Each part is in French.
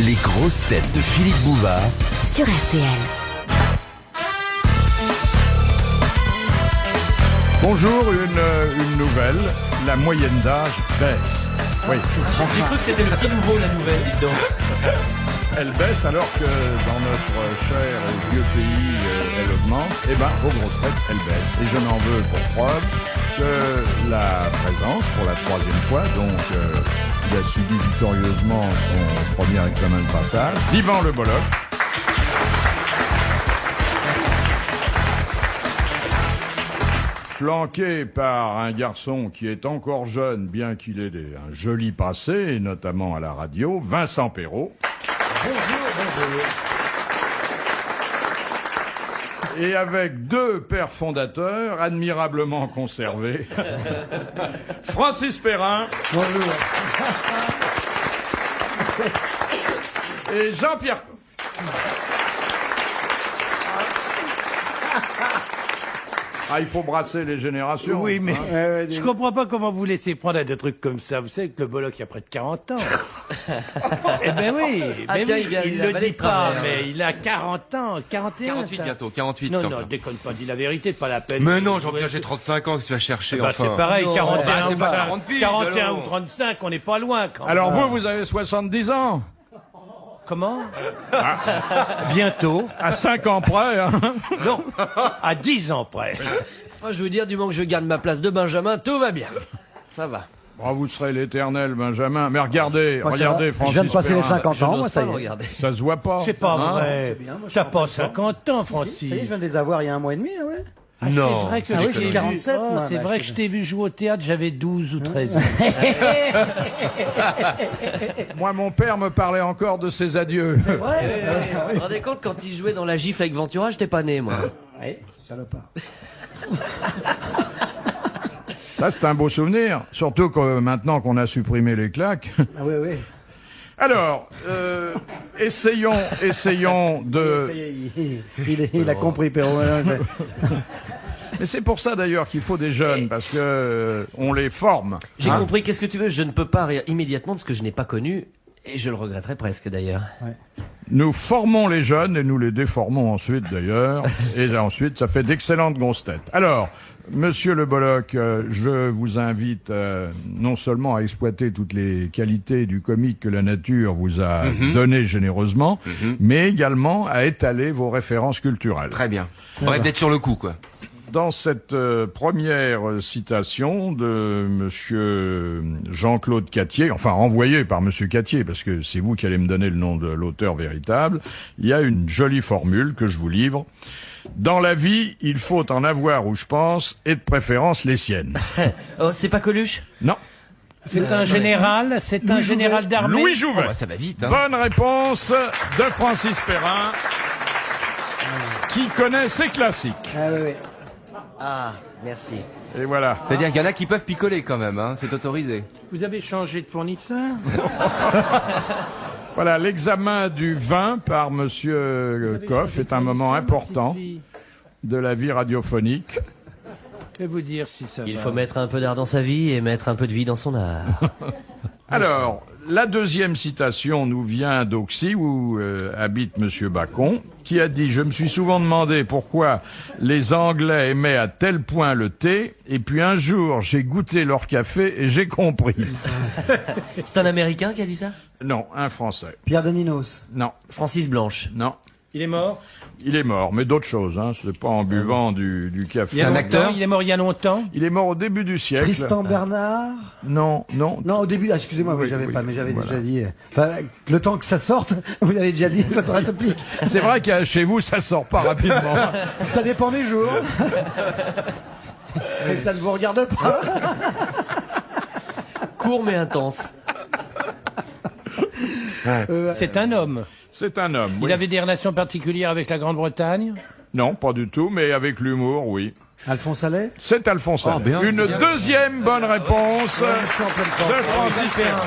Les grosses têtes de Philippe Bouvard sur RTL. Bonjour, une nouvelle, la moyenne d'âge baisse. Oui. J'ai cru que c'était le petit nouveau, la nouvelle, dis donc. Elle baisse alors que dans notre cher et vieux pays, elle augmente. Eh bien, vos grosses têtes, elles baissent. Et je n'en veux pour preuve que la présence, pour la troisième fois, donc il a subi victorieusement son premier examen de passage, d'Yvan Le Bolloc. Flanqué par un garçon qui est encore jeune, bien qu'il ait un joli passé, notamment à la radio, Vincent Perrault. Bonjour. Et avec deux pères fondateurs admirablement conservés, Francis Perrin. Bonjour. Et Jean-Pierre Coff. Ah, il faut brasser les générations. Oui, mais je comprends pas comment vous laissez prendre à des trucs comme ça. Vous savez que le Bolloc a près de 40 ans. Eh ben oui, il le dit pas, mais il a 40 ans, 41. 48 bientôt, 48. Non, déconne pas, dis la vérité, pas la peine. Mais non, Jean-Pierre, j'ai 35 ans, que tu vas chercher, enfin. C'est pareil, 41 c'est pas 40 piges, 41 ou 35, on n'est pas loin quand même. Alors vous avez 70 ans. Comment Bientôt. À 5 ans près, hein. Non, à 10 ans près. Moi, je veux dire, du moment que je garde ma place de Benjamin, tout va bien. Ça va. Oh, vous serez l'éternel Benjamin. Mais regardez, regardez, Francis. Je viens de passer les Perrin. 50 ans, moi, ça y est. Regarder. Ça se voit pas. C'est pas hein. vrai. T'as pas 50 ans, Francis. Ça y est, je viens de les avoir il y a un mois et demi, hein, ouais. Ah, Non, c'est vrai que ah oui, je t'ai j'ai 47, vu. moi, C'est bah, vrai je que je t'ai vu jouer au théâtre, j'avais 12 ou 13 ans. Moi, mon père me parlait encore de ses adieux. Vous vous rendez compte, quand il jouait dans La Gifle avec Ventura, j'étais pas né, moi. Ouais, salopard. Ça, c'est un beau souvenir. Surtout que maintenant qu'on a supprimé les claques. Ah oui, oui. Alors, essayons de... Ça y est, il a compris, Perrault. Mais c'est pour ça d'ailleurs qu'il faut des jeunes, parce que on les forme. J'ai hein. compris, qu'est-ce que tu veux? Je ne peux pas rire immédiatement de ce que je n'ai pas connu, et je le regretterai presque d'ailleurs. Nous formons les jeunes et nous les déformons ensuite d'ailleurs. Et ensuite, ça fait d'excellentes grosses têtes. Alors, Monsieur Le Bolloc, je vous invite non seulement à exploiter toutes les qualités du comique que la nature vous a donné généreusement, mais également à étaler vos références culturelles. Très bien. Bref, d'être sur le coup, quoi. Dans cette première citation de Monsieur Jean-Claude Cattier, enfin envoyée par Monsieur Cattier, parce que c'est vous qui allez me donner le nom de l'auteur véritable, il y a une jolie formule que je vous livre. Dans la vie, il faut en avoir où je pense, et de préférence les siennes. Oh, c'est pas Coluche? Non. C'est un général, c'est un général d'armée. Louis Jouvet. Oh, bah, ça va vite, hein. Bonne réponse de Francis Perrin, qui connaît ses classiques. Ah oui, oui. Ah, merci. Et voilà. C'est-à-dire qu'il y en a qui peuvent picoler quand même, hein. C'est autorisé. Vous avez changé de fournisseur? Voilà, l'examen du vin par Monsieur Coff est un moment important de la vie radiophonique. Je vais vous dire si ça Il va. faut mettre un peu d'art dans sa vie et mettre un peu de vie dans son art. Alors, la deuxième citation nous vient d'Auxy, où habite Monsieur Bacon, qui a dit « Je me suis souvent demandé pourquoi les Anglais aimaient à tel point le thé, et puis un jour, j'ai goûté leur café et j'ai compris. C'est un Américain qui a dit ça? » Non, un Français. Pierre Daninos. Non, Francis Blanche. non. Il est mort? Il est mort, mais d'autres choses, hein. C'est pas en buvant du café. Il y a un longtemps, acteur? il est mort il y a longtemps? Il est mort au début du siècle. Tristan Bernard. Non. Non, au début, excusez-moi, Oui, j'avais oui, pas, mais j'avais voilà. déjà dit. Enfin, le temps que ça sorte, vous avez déjà dit votre réplique. C'est vrai que chez vous, ça sort pas rapidement. Ça dépend des jours. Et ça ne vous regarde pas. Court mais intense. C'est un homme. C'est un homme. Il oui. avait des relations particulières avec la Grande-Bretagne? Non, pas du tout, mais avec l'humour, oui. Alphonse Allais. C'est Alphonse Allais. bien, Une bien. deuxième bonne réponse Je suis en pleine forme. de Francis Perrin.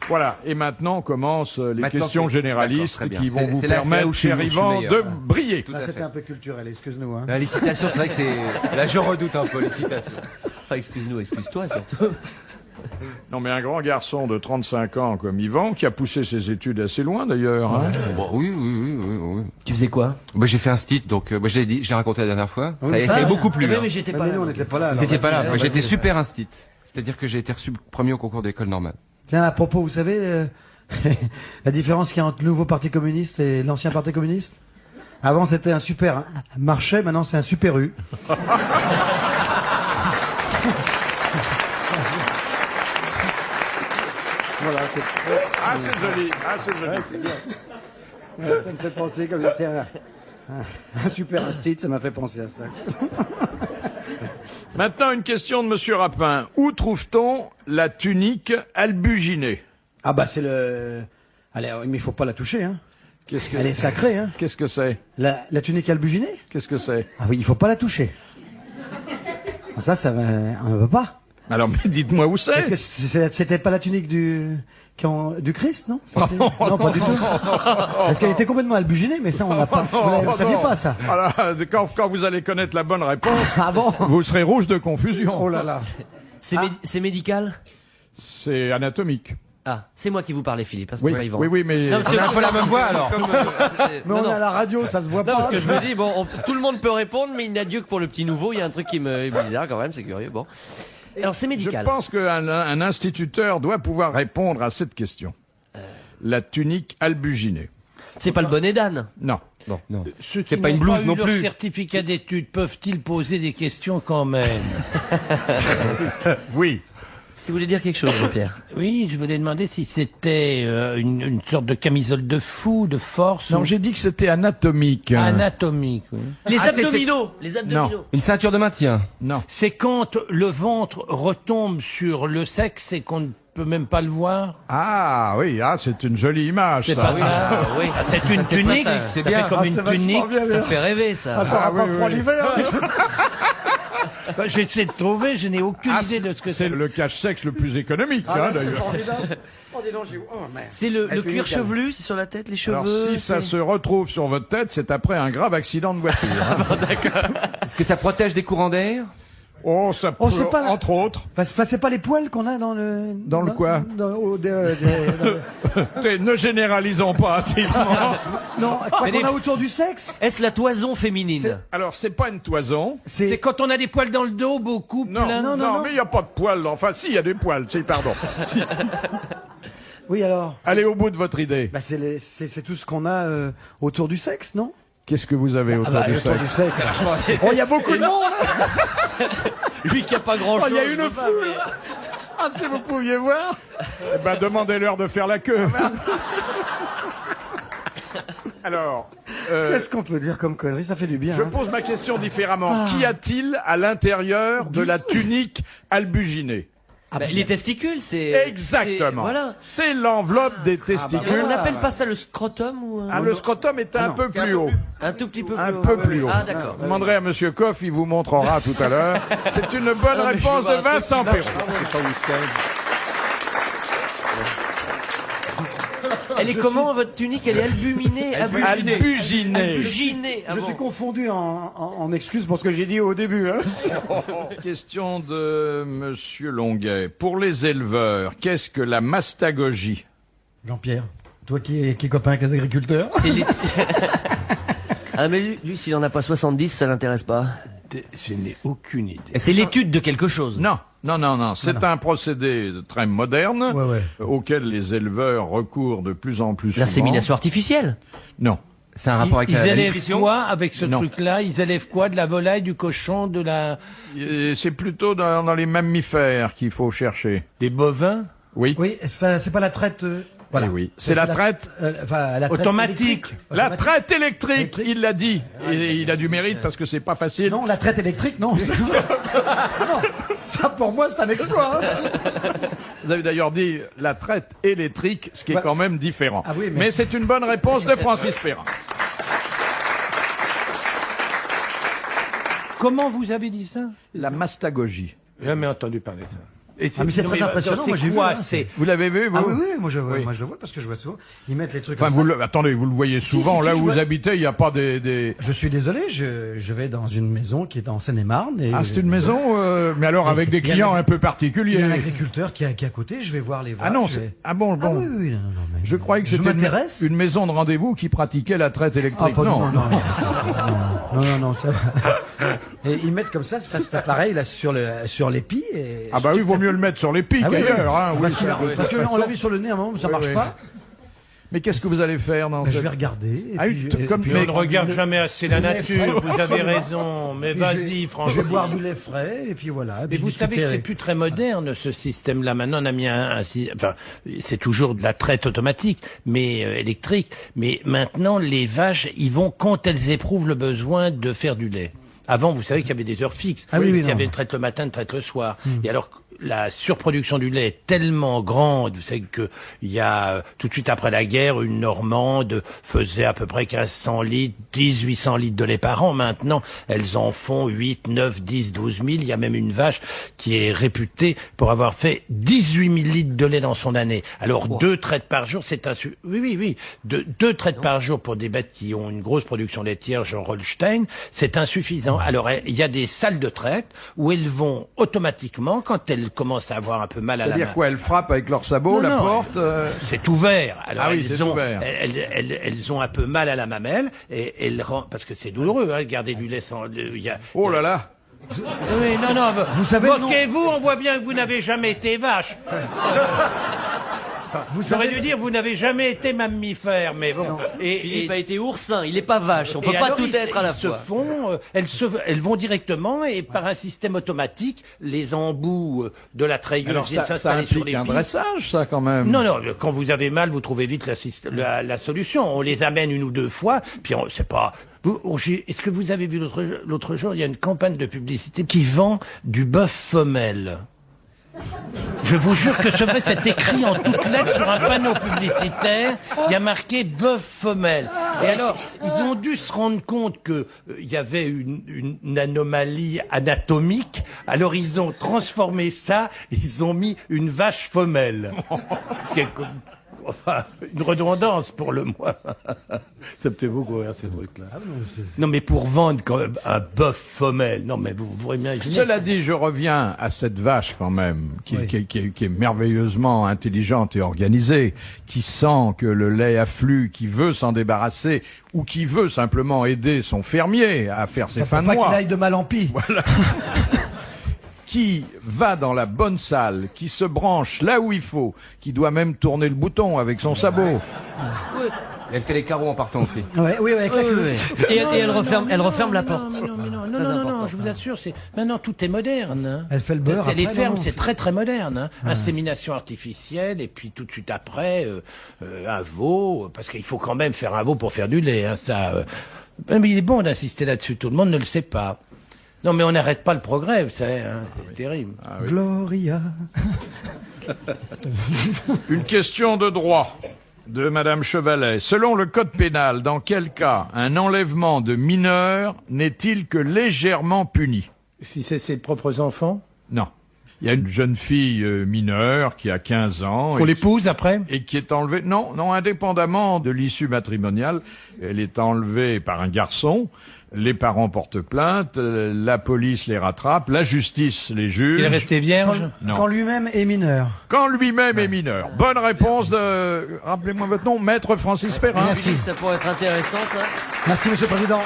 Voilà, et maintenant commencent les Maintenant, questions c'est- généralistes d'accord, très bien. qui vont C'est- vous c'est là permettre, où je suis- cher où je suis Yvan, meilleur. de briller. Tout Là, à c'était fait. un peu culturel, excuse-nous. Hein. Les citations, c'est vrai que c'est... Là, je redoute un peu les citations. Enfin, excuse-nous, excuse-toi surtout. Non, mais un grand garçon de 35 ans comme Yvan, qui a poussé ses études assez loin d'ailleurs. Hein. Bon, oui. Tu faisais quoi? Bah, j'ai fait un stit, donc je l'ai dit, je l'ai raconté la dernière fois. Oui, Ça avait beaucoup plu. Oui, hein. mais j'étais Mais pas là. nous, on n'était pas là. Vous alors, étiez pas là. vas-y, Moi, vas-y. j'étais super instit. C'est-à-dire que j'ai été premier au concours d'école normale. Tiens, à propos, vous savez la différence qu'il y a entre le nouveau Parti communiste et l'ancien Parti communiste? Avant, c'était un super marché, maintenant, c'est un super U. Voilà, c'est... Ah, c'est joli. Ah, c'est joli. Ouais, ça me fait penser comme j'étais un super instit, ça m'a fait penser à ça. Maintenant, une question de Monsieur Rapin. Où trouve-t-on la tunique albuginée? Ah bah c'est le... Allez, mais il faut pas la toucher, hein. Qu'est-ce que Elle est sacrée, hein. Qu'est-ce que c'est? La tunique albuginée? Qu'est-ce que c'est? Ah oui, il faut pas la toucher. Ça va... On ne veut pas. Alors, mais dites-moi où Est-ce que c'était pas la tunique du Christ, non? Non, pas du tout. Parce qu'elle était complètement albuginée, mais ça, on l'a pas. Vous ne saviez pas, ça? Voilà, quand vous allez connaître la bonne réponse, Ah bon? vous serez rouge de confusion. Oh là là. C'est médical? C'est anatomique. Ah, c'est moi qui vous parlais, Philippe, hein, c'est Oui, pas Yvan. oui, mais... Non, On a un peu la même voix, alors. Mais on est à la radio, ça se voit Non, pas. parce que je me dis, bon, tout le monde peut répondre, mais il n'y a Dieu que pour le petit nouveau. Il y a un truc qui me est bizarre quand même, c'est curieux. Bon. Alors, c'est Je médical. pense qu'un instituteur doit pouvoir répondre à cette question. La tunique albuginée. C'est pas le bonnet d'âne. Non. Ceux qui C'est pas n'ont une blouse eu non leur plus. certificat d'études peuvent-ils poser des questions quand même? Oui. Tu voulais dire quelque chose, Jean-Pierre? Oui, je voulais demander si c'était une sorte de camisole de fou, de force, Non, ou j'ai dit que c'était anatomique. anatomique. Oui. Les Ah, abdominaux. Les abdominaux. Une ceinture de maintien. Non. C'est quand le ventre retombe sur le sexe et qu'on ne peut même pas le voir. Ah oui, c'est une jolie image. C'est ça. pas ça. Ah, oui. Ah, c'est une C'est ça, tunique. ça, c'est Ça bien. fait comme Ah, une c'est vachement tunique. bien. Ça fait rêver, ça. Ah, t'auras pas froid l'hiver. Bah, j'essaie de trouver, je n'ai aucune idée de ce que c'est c'est. le cache-sexe le plus économique, Ah, c'est d'ailleurs. formidable. Oh, dis donc, merde. C'est le Elle fait cuir une chevelu, c'est sur la tête, les cheveux. Alors, si ça c'est- se retrouve sur votre tête, c'est après un grave accident de voiture. Est-ce que ça protège des courants d'air? Oh, ça Oh, peut, c'est pas la- entre autres. Enfin, c'est pas les poils qu'on a dans le... Dans le quoi Ne généralisons pas hâtivement. Non, quoi qu'on a autour du sexe? Est-ce la toison féminine? Alors, c'est pas une toison. C'est quand on a des poils dans le dos, beaucoup, Non, plein. non, mais il n'y a pas de poils. Enfin, si, il y a des poils. Si, pardon. Si. Oui, alors? Allez au bout de votre idée. Bah, c'est tout ce qu'on a autour du sexe, non? Qu'est-ce que vous avez autour du autour sexe du sexe. Oh, il y a beaucoup de monde. Lui qui a pas grand Oh, chose. il y a une foule. Ah, si vous pouviez voir. Eh ben, demandez-leur de faire la queue. Alors, Qu'est-ce qu'on peut dire comme connerie? Ça fait du bien. je hein. pose ma question différemment. Qu'y a-t-il à l'intérieur de la tunique albuginée? Les testicules, c'est... Exactement. c'est- Voilà. C'est l'enveloppe des Et testicules. on n'appelle pas ça le scrotum ou Ah, le scrotum est un peu plus haut. un tout petit peu plus Un haut. peu plus haut. Ah, d'accord. Vous demanderez à Monsieur Coff, il vous montrera tout à l'heure. C'est une bonne Non, mais je réponse vois de un truc Vincent qui marche. Perrault. Elle est comment, votre tunique? Elle est albuminée, Albuginée. albuginée. Ah Je bon. suis confondu en excuses pour ce que j'ai dit au début. Hein. Question de Monsieur Longuet. Pour les éleveurs, qu'est-ce que la mastagogie? Jean-Pierre, toi qui es copain avec les agriculteurs. C'est les- Ah, mais lui, s'il en a pas 70, ça l'intéresse pas. Je n'ai aucune idée. C'est l'étude de quelque chose. Non. C'est un procédé très moderne Ouais. auquel les éleveurs recourent de plus en plus souvent. L'insémination artificielle. Non. C'est un rapport avec Ils la élèvent nutrition? quoi avec ce Non. truc-là? Ils élèvent quoi? De la volaille, du cochon, de la... C'est plutôt dans les mammifères qu'il faut chercher. des bovins? Oui. Oui, c'est pas la traite. Voilà. Eh oui. C'est la traite enfin, la traite Automatique. électrique. La Automatique. traite électrique, Électrique. il l'a dit. Et il a du mérite parce que c'est pas facile. Non, la traite électrique, non. Non, ça pour moi c'est un exploit. Hein. Vous avez d'ailleurs dit la traite électrique, ce qui est Ouais. quand même différent. Ah oui, mais c'est une bonne réponse de Francis Perrin. Comment vous avez dit ça? La mastagogie. Jamais entendu parler de ça. Et Ah, mais c'est très impressionnant, moi, j'ai vu, hein. Vous l'avez vu, vous? Ah oui, moi je Oui. le vois parce que je vois souvent. Ils mettent les trucs Enfin, comme ça. attendez, vous le voyez souvent. si, Là je où vous vois. habitez, il n'y a pas des... Je suis désolé, je vais dans une maison qui est en Seine-et-Marne. Et Ah, c'est une maison, mais alors avec des il y a clients un- un peu Il particuliers. y a un agriculteur qui est à côté, je vais voir les vaches. Ah non, je vais- ah bon, Ah oui, oui, non, mais Je croyais que je c'était m'intéresse. une maison de rendez-vous qui pratiquait la traite Ah, électrique. pas non. non, ça. Et ils mettent comme ça, cet appareil là sur l'épi. Et Ah bah oui, vaut mieux le mettre sur les pics Ah oui, ailleurs. Hein, oui, parce qu'on l'a mis sur le nez à un moment, ça marche pas. Mais qu'est-ce que vous allez faire dans Ben, je cette... vais regarder. Et Ah oui, puis, tout et comme- puis Mais Mais on ne regarde jamais assez la le lait nature, frais, vous avez absolument. raison, mais puis vas-y, je Francis. vais boire du lait frais et puis voilà. Mais puis vous je savez que récupérer. c'est plus très moderne ce système-là. Maintenant, on a mis enfin, c'est toujours de la traite automatique, mais électrique. Mais maintenant, les vaches, ils vont quand elles éprouvent le besoin de faire du lait. Avant, vous savez qu'il y avait des heures fixes. Ah oui, Il y non. avait une traite le matin, une traite le soir. Et alors, la surproduction du lait est tellement grande, vous savez que il y a tout de suite après la guerre, une Normande faisait à peu près 1500 litres, 1800 litres de lait par an. Maintenant, elles en font 8, 9, 10, 12 000. Il y a même une vache qui est réputée pour avoir fait 18 000 litres de lait dans son année. Alors, 2 traites par jour, c'est oui. Deux traites par jour pour des bêtes qui ont une grosse production laitière, genre Holstein, c'est insuffisant. Alors, il y a des salles de traite où elles vont automatiquement, quand elles commencent à avoir un peu mal à la main. C'est-à-dire quoi? Elles frappent avec leurs sabots, Non, la non, porte C'est ouvert. Alors Ah oui, c'est elles ont, ouvert. elles ont un peu mal à la mamelle et parce que c'est douloureux, hein, garder du lait sans. Oh là là. Oui, non. Vous savez, moquez-vous, on voit bien que vous n'avez jamais été vache. J'aurais dû dire vous n'avez jamais été mammifère, mais bon. Philippe a été oursin, il est pas vache. On peut et pas alors, tout être à la fois. Elles vont directement et par un système automatique, les embouts de la treilleuse Alors viennent ça s'installer sur implique les un pieds. dressage, ça, quand même. Non, quand vous avez mal, vous trouvez vite la solution. On les amène 1 ou 2 fois, puis c'est pas... Est-ce que vous avez vu l'autre jour, il y a une campagne de publicité qui vend du bœuf femelle. Je vous jure que c'est écrit en toutes lettres sur un panneau publicitaire. Il y a marqué bœuf femelle. Et alors, ils ont dû se rendre compte que il y avait une anomalie anatomique. Alors, ils ont transformé ça. Ils ont mis une vache femelle. Ce qui est enfin, une redondance pour le moins. Ça me fait beaucoup rire ces trucs-là. Non, mais pour vendre quand même un bœuf femelle. Non, mais vous imaginez. Cela dit, je reviens à cette vache quand même, qui est merveilleusement intelligente et organisée, qui sent que le lait afflue, qui veut s'en débarrasser, ou qui veut simplement aider son fermier à faire ses fins de Pas mois. qu'il aille de mal en pis. Qui va dans la bonne salle, qui se branche là où il faut, qui doit même tourner le bouton avec son sabot. Elle fait les carreaux en partant aussi. Oui, avec la queue. Et elle referme la porte. Non, je vous assure, maintenant tout est moderne. Hein. Elle fait le beurre. Les après, fermes, non, c'est très très moderne. Hein. Insémination artificielle et puis tout de suite après un veau, parce qu'il faut quand même faire un veau pour faire du lait. Hein, ça. Mais il est bon d'insister là-dessus. Tout le monde ne le sait pas. Non, mais on n'arrête pas le progrès, vous savez. Hein, c'est terrible. Ah oui. Gloria. Une question de droit de Madame Chevalet. Selon le code pénal, dans quel cas un enlèvement de mineur n'est-il que légèrement puni? Si c'est ses propres enfants, Non. Il y a une jeune fille mineure qui a 15 ans. qu'on l'épouse après. Et qui est enlevée, non, indépendamment de l'issue matrimoniale, elle est enlevée par un garçon, les parents portent plainte, la police les rattrape, la justice les juge. Il est resté vierge. Non. Quand lui-même est mineur. Quand lui-même est mineur. Bonne réponse de, rappelez-moi votre nom, Maître Francis Perrin. Merci. Ça pourrait être intéressant, ça. Merci, Monsieur le Président.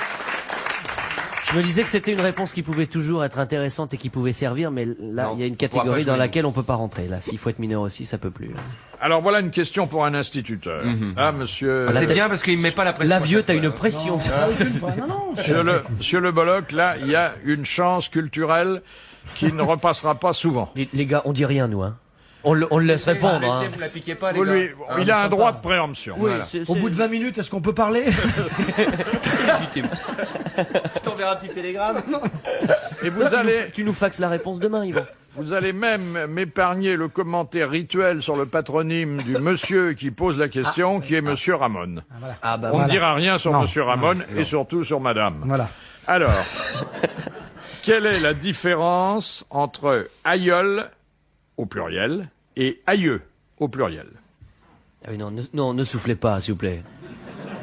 Je me disais que c'était une réponse qui pouvait toujours être intéressante et qui pouvait servir, mais là, Non, il y a une on pourra catégorie pas dans jouer. laquelle on peut pas rentrer. Là, s'il faut être mineur aussi, ça peut plus. Alors voilà une question pour un instituteur. Ah, monsieur, Ah, c'est bien parce qu'il me met pas la pression. Là, à vieux, chaque t'as fois. une pression. Non. monsieur le Bolloc, là, il y a une chance culturelle qui ne repassera pas souvent. Les gars, on dit rien, nous, hein. On le laisse répondre, hein. Laissez, vous la piquez pas, les Vous gars. lui- Ah, il a un sympa. droit de préemption. Oui, Voilà. Au bout de 20 minutes, est-ce qu'on peut parler? T'enverras un petit télégramme. Et vous allez, Tu nous faxes la réponse demain, Yvan. vous allez même m'épargner le commentaire rituel sur le patronyme du monsieur qui pose la question, qui est monsieur Ramon. Ah bah On ne Voilà. dira rien sur Non, monsieur Ramon et surtout sur madame. Voilà. Alors, quelle est la différence entre aïeul au pluriel et aïeux au pluriel. Ah oui, non, ne soufflez pas, s'il vous plaît.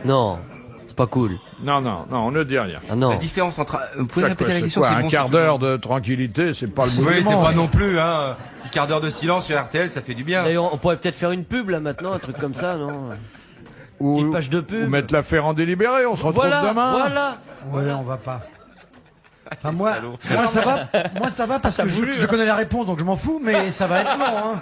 Non, c'est pas cool. Non, on ne dit rien. Ah non. La différence entre... Vous pouvez Ça, répéter quoi, la c'est question, quoi, c'est un bon, quart c'est d'heure tout. de tranquillité, c'est pas le bout Oui, du c'est monde. pas non plus, hein. Un petit quart d'heure de silence sur RTL, ça fait du bien. D'ailleurs, on pourrait peut-être faire une pub là maintenant, un truc comme ça, non? Petite page de pub. Ou mettre l'affaire en délibéré, on se retrouve Voilà, demain. voilà. Ouais, on va pas. Enfin, moi ça va parce que je connais la réponse, donc je m'en fous, mais ça va être long, hein.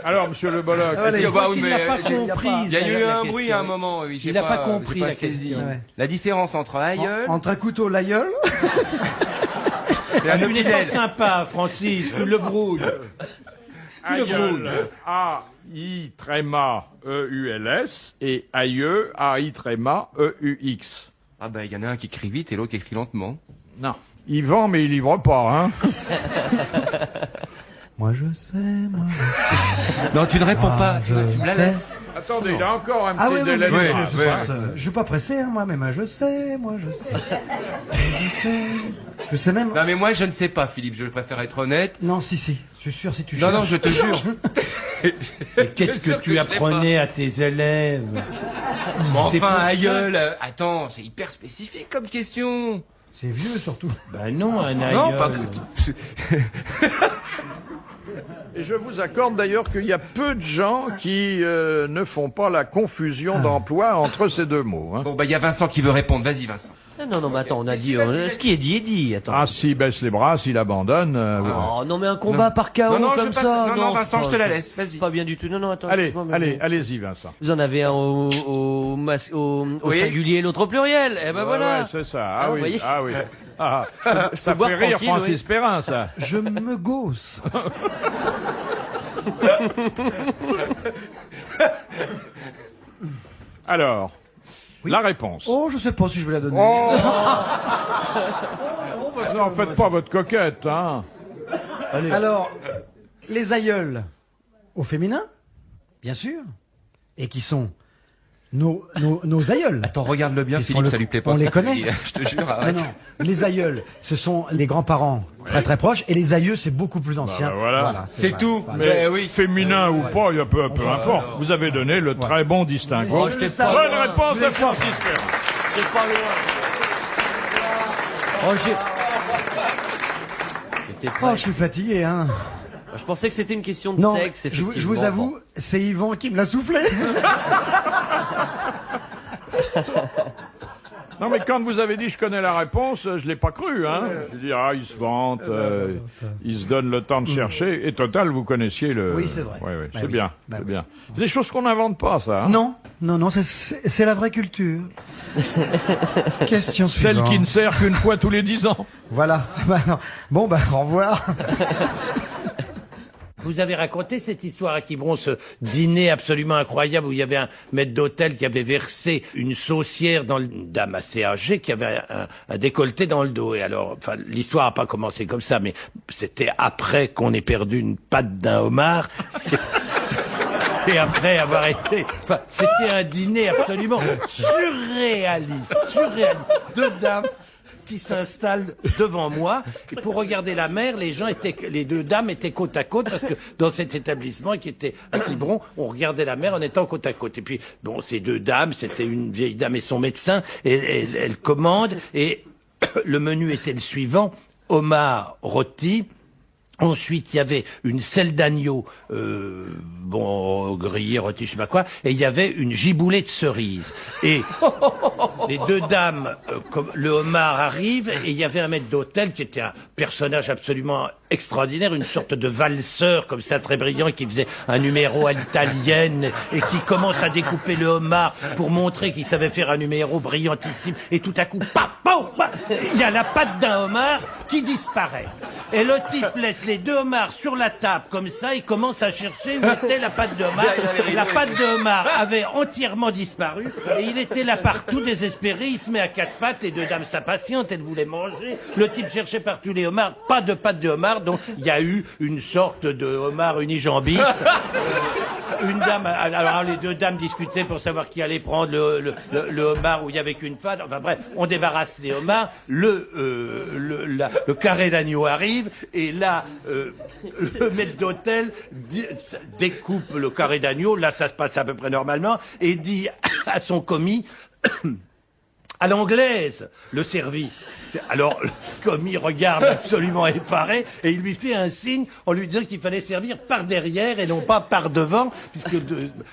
Alors, monsieur Le Bolloc, Ah, voilà, que- bah, il oui, n'a mais pas j'ai- compris. Il y a eu la un bruit question. à un moment, oui. Il n'a pas compris j'ai la saisi. question. Ouais. La différence entre aïeul Entre un couteau, l'aïeul. et un Tu n'es pas opinel. sympa, Francis, tu le brouilles. aïeul, A-I-E-U-L-S et aïeux, A-I-E-U-X. Ah bah, il y en a un qui écrit vite et l'autre qui écrit lentement. Non. Il vend, mais il livre pas, hein. Moi je sais, moi. Non, tu ne réponds pas. je Tu me la sais. laisses. Attendez, il a encore un petit Ah oui, délai. oui, de oui. grâce. Je suis pas pressé, hein, moi, mais moi je sais, je sais. Je sais même. Non, mais moi, je ne sais pas, Philippe. Je préfère être honnête. Non, si, je suis sûr, si tu Non, cherches. non, je te jure. Et qu'est-ce que tu apprenais à tes élèves? Mais C'est pour enfin, ça. aïeul. Attends, c'est hyper spécifique comme question. C'est vieux, surtout. Ben non, un aïeul. Non, pas. Et je vous accorde d'ailleurs qu'il y a peu de gens qui ne font pas la confusion d'emploi entre ces deux mots. Hein. Bon, bah, il y a Vincent qui veut répondre. Vas-y, Vincent. Non, mais attends, on a dit, ce qui est dit est dit, attends. Ah, s'il baisse les bras, s'il abandonne. Oh, non, mais un combat par KO Non, non, comme je passe. ça. Non, Vincent, c'est je te la laisse. Vas-y. Pas bien du tout. Non, attends. Allez, excuse-moi, mais allez-y, Vincent. Vous en avez un au Oui. singulier et l'autre au pluriel. Eh ben Ouais, voilà. ouais, c'est ça. Ah, Ah vous oui, voyez. ah oui. Ah, ça boire fait rire tranquille, Francis Perrin, ça. Je me gausse. Alors, la réponse. Oh, je sais pas si je vais la donner. Non, faites pas votre coquette, hein. Alors, les aïeuls au féminin, bien sûr, et qui sont nos aïeuls. Attends, regarde-le bien, Puisqu'on Philippe, le- ça lui plaît pas. on ce les que tu connaît. dis. Je te jure, Non, arrête. non, les aïeuls, ce sont les grands-parents très très proches, et les aïeux, c'est beaucoup plus ancien. bah voilà. C'est vrai. tout. Voilà. Mais Ben oui. féminin ou pas, il y a peu importe. Vous avez donné le très bon distinguo. Oh, je t'ai Ça pas. va. Bonne réponse Vous de êtes fort. Francis Perrin. C'est pas loin. Oh, j'étais Oh, prêt. je suis fatigué, hein. Je pensais que c'était une question de Non, sexe, je effectivement. vous avoue, c'est Yvan qui me l'a soufflé. Non, mais quand vous avez dit je connais la réponse, je l'ai pas cru, hein. Je dis, ah, il se vante, il se donne le temps de chercher. Et total, vous connaissiez le... Oui, c'est vrai. Ouais, ouais, Bah c'est oui. bien, Bah c'est oui. bien. C'est des choses qu'on n'invente pas, ça. Hein. Non, c'est la vraie culture. Question Celle suivante. qui ne sert qu'une fois tous les 10 ans. Voilà. Bah, non. Bon, bah, au revoir. Vous avez raconté cette histoire à Quiberon, ce dîner absolument incroyable où il y avait un maître d'hôtel qui avait versé une saucière dans une dame assez âgée qui avait un décolleté dans le dos. Et alors, enfin, l'histoire n'a pas commencé comme ça, mais c'était après qu'on ait perdu une patte d'un homard. Et après avoir été... Enfin, c'était un dîner absolument surréaliste. Deux dames qui s'installent devant moi. Et pour regarder la mer, les deux dames étaient côte à côte parce que dans cet établissement qui était à Quiberon, on regardait la mer en étant côte à côte. Et puis, bon, ces deux dames, c'était une vieille dame et son médecin, et elles commandent, et le menu était le suivant: homard rôti. Ensuite, il y avait une selle d'agneau, grillée, rôti, je sais pas quoi, et il y avait une giboulée de cerise. Et les deux dames, comme le homard arrive, et il y avait un maître d'hôtel qui était un personnage absolument extraordinaire, une sorte de valseur comme ça, très brillant, qui faisait un numéro à l'italienne, et qui commence à découper le homard pour montrer qu'il savait faire un numéro brillantissime, et tout à coup, il y a la patte d'un homard qui disparaît. Et le type laisse les deux homards sur la table, comme ça, il commence à chercher où était la patte de homard. La patte de homard avait entièrement disparu, et il était là partout, désespéré, il se met à quatre pattes, les deux dames s'impatientent, elles voulaient manger, le type cherchait partout les homards, pas de patte de homard, donc il y a eu une sorte de homard unijambiste. Une dame, alors les deux dames discutaient pour savoir qui allait prendre le homard où il y avait qu'une patte, enfin bref, on débarrasse les homards, le carré d'agneau arrive, arrive, et là, le maître d'hôtel découpe le carré d'agneau, là ça se passe à peu près normalement, et dit à son commis, à l'anglaise, le service. Alors, le commis regarde absolument effaré et il lui fait un signe en lui disant qu'il fallait servir par derrière et non pas par devant,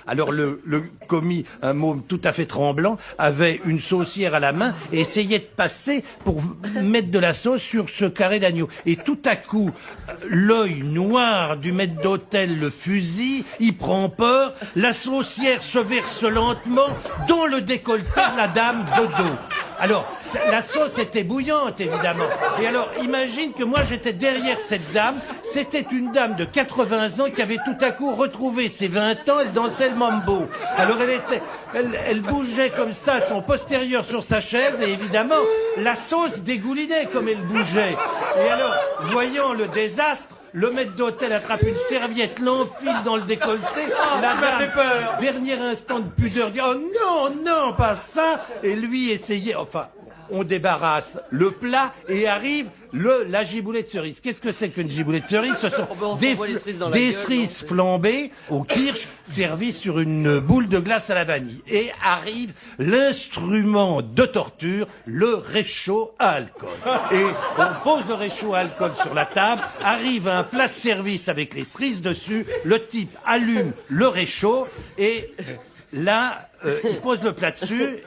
alors le commis, un môme tout à fait tremblant, avait une saucière à la main et essayait de passer pour mettre de la sauce sur ce carré d'agneau. Et tout à coup, l'œil noir du maître d'hôtel le fusille, il prend peur, la saucière se verse lentement dans le décolleté de la dame de dos. Alors, la sauce était bouillante, évidemment. Et alors, imagine que moi, j'étais derrière cette dame. C'était une dame de 80 ans qui avait tout à coup retrouvé ses 20 ans. Elle dansait le mambo. Alors, elle bougeait comme ça, son postérieur sur sa chaise. Et évidemment, la sauce dégoulinait comme elle bougeait. Et alors, voyant le désastre, le maître d'hôtel attrape une serviette, l'enfile dans le décolleté. La dame, dernier instant de pudeur, dit « Oh non, non, pas ça !» Et lui essayait, enfin, on débarrasse le plat et arrive la giboulette cerise. Qu'est-ce que c'est qu'une giboulette cerise? Ce sont des cerises flambées au kirsch, servies sur une boule de glace à la vanille. Et arrive l'instrument de torture, le réchaud à alcool. Et on pose le réchaud à alcool sur la table, arrive un plat de service avec les cerises dessus, le type allume le réchaud et là, il pose le plat dessus,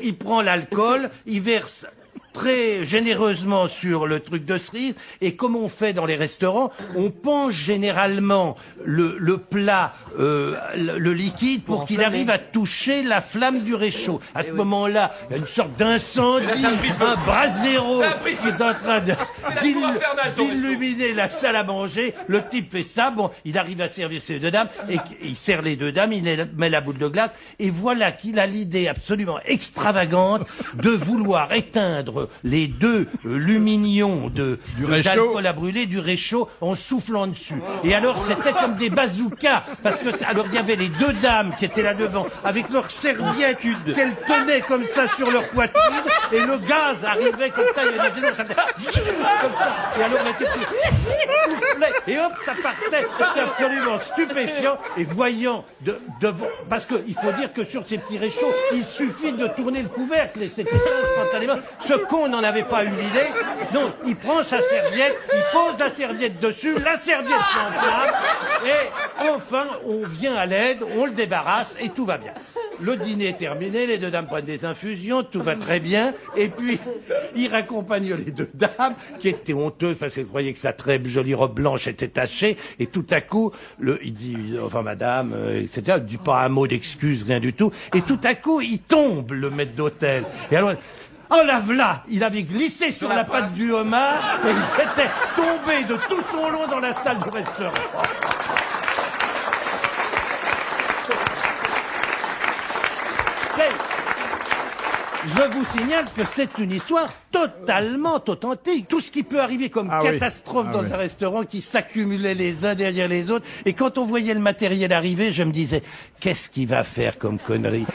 il prend l'alcool, il verse très généreusement sur le truc de cerise, et comme on fait dans les restaurants, on penche généralement le plat, le liquide, pour qu'il arrive à toucher la flamme du réchaud. À ce moment-là, il y a une sorte d'incendie, un brasero qui est en train d'illuminer la salle à manger. Le type fait ça, bon, il arrive à servir ces deux dames, et il sert les deux dames, il met la boule de glace, et voilà qu'il a l'idée absolument extravagante de vouloir éteindre les deux luminions d'alcool à brûler du réchaud en soufflant dessus. Et alors c'était comme des bazookas, parce que alors il y avait les deux dames qui étaient là devant avec leurs serviettes qu'elles tenaient comme ça sur leur poitrine, et le gaz arrivait comme ça, il y avait des comme ça, et alors les petits soufflaient, et hop, ça partait. C'était absolument stupéfiant. Et voyant parce que il faut dire que sur ces petits réchauds, il suffit de tourner le couvercle et c'était instantanément. Ce con n'en avait pas eu l'idée. Non, il prend sa serviette, il pose la serviette dessus, la serviette s'enflamme, et enfin, on vient à l'aide, on le débarrasse, et tout va bien. Le dîner est terminé, les deux dames prennent des infusions, tout va très bien, et puis, il raccompagne les deux dames, qui étaient honteuses, parce qu'elles croyaient que sa très jolie robe blanche était tachée, et tout à coup, il dit, enfin, madame, etc., il dit pas un mot d'excuse, rien du tout, et tout à coup, il tombe, le maître d'hôtel. Et alors, oh la v'là, il avait glissé sur la patte du homard et il était tombé de tout son long dans la salle du restaurant. Je vous signale que c'est une histoire totalement authentique. Tout ce qui peut arriver comme catastrophe dans un restaurant qui s'accumulait les uns derrière les autres. Et quand on voyait le matériel arriver, je me disais, qu'est-ce qu'il va faire comme connerie?